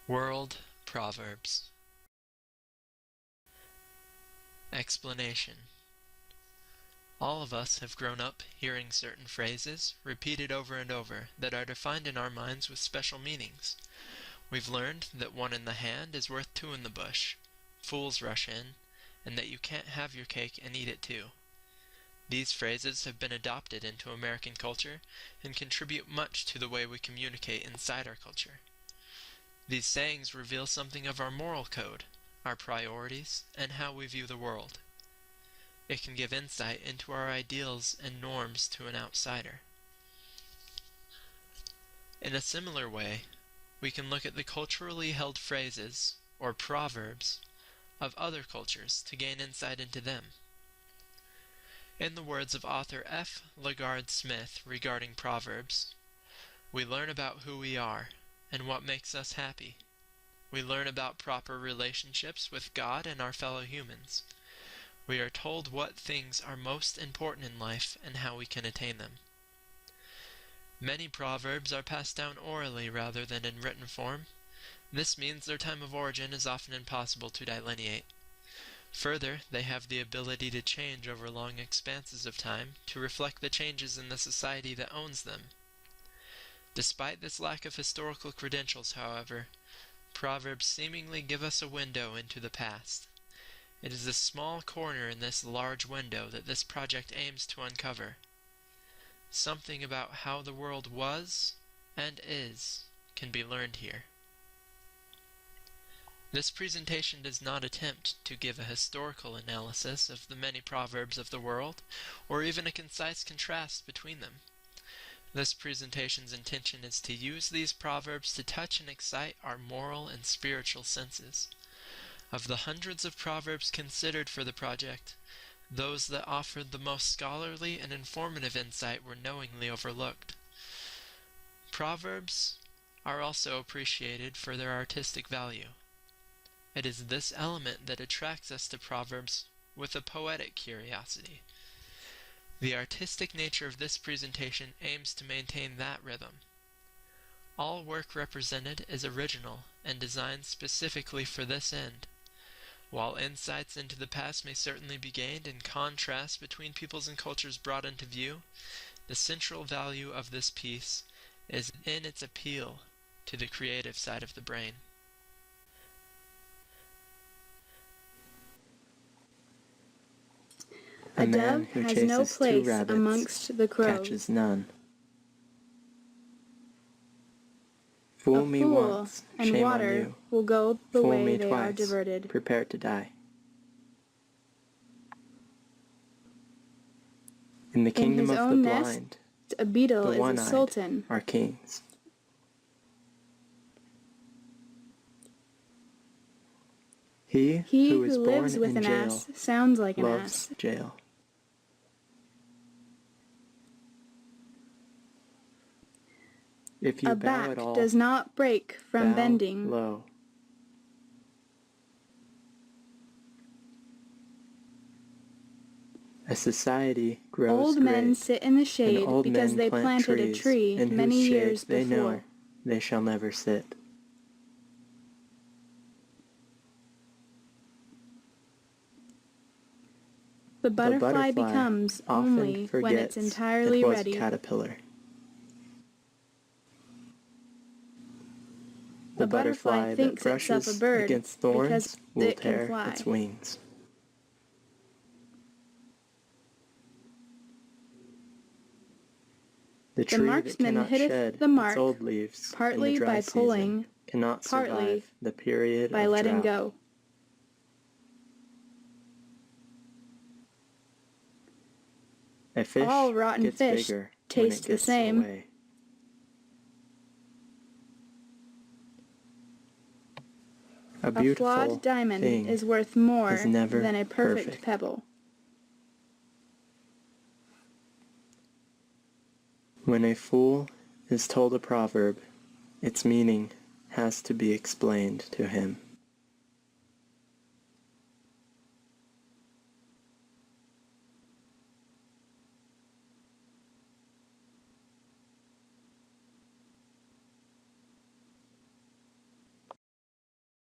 World Proverbs. Explanation. All of us have grown up hearing certain phrases, repeated over and over, that are defined in our minds with special meanings. We've learned that one in the hand is worth two in the bush, fools rush in, and that you can't have your cake and eat it too. These phrases have been adopted into American culture and contribute much to the way we communicate inside our culture. These sayings reveal something of our moral code, our priorities, and how we view the world. It can give insight into our ideals and norms to an outsider. In a similar way, we can look at the culturally held phrases, or proverbs, of other cultures to gain insight into them. In the words of author F. LaGard Smith regarding proverbs, we learn about who we are and what makes us happy. We learn about proper relationships with God and our fellow humans. We are told what things are most important in life and how we can attain them. Many proverbs are passed down orally rather than in written form. This means their time of origin is often impossible to delineate. Further, they have the ability to change over long expanses of time to reflect the changes in the society that owns them. Despite this lack of historical credentials, however, proverbs seemingly give us a window into the past. It is a small corner in this large window that this project aims to uncover. Something about how the world was and is can be learned here. This presentation does not attempt to give a historical analysis of the many proverbs of the world, or even a concise contrast between them. This presentation's intention is to use these proverbs to touch and excite our moral and spiritual senses. Of the hundreds of proverbs considered for the project, those that offered the most scholarly and informative insight were knowingly overlooked. Proverbs are also appreciated for their artistic value. It is this element that attracts us to proverbs with a poetic curiosity. The artistic nature of this presentation aims to maintain that rhythm. All work represented is original and designed specifically for this end. While insights into the past may certainly be gained and contrasts between peoples and cultures brought into view, the central value of this piece is in its appeal to the creative side of the brain. A dove has no place amongst the crows. Catches none. A Fool me fool once, and shame on water you. will go the Fool way me they are twice, diverted. prepare to die. In the In kingdom his of the own blind, nest, a beetle the is a one-eyed sultan. are kings. He He who is who lives born with in an jail ass sounds like an loves ass. jail. If you A bow back at all, does not break from bow bending. low. A society grows Old men great, sit in the and shade old because men they plant planted a trees, tree in many whose shade years they know before. they shall never sit. The The butterfly butterfly becomes often only when it's forgets entirely it was ready. a caterpillar. The butterfly that thinks itself a brushes bird against because thorns will it can tear fly. its wings. The The tree that marksman cannot hitteth shed the its mark, old leaves in partly the dry by pulling, season cannot partly survive the period by of letting drought. go. A fish All rotten gets fish bigger when it taste the gets same. away. A A beautiful flawed diamond thing is worth more is never than a perfect perfect. pebble. When a fool is told a proverb, its meaning has to be explained to him.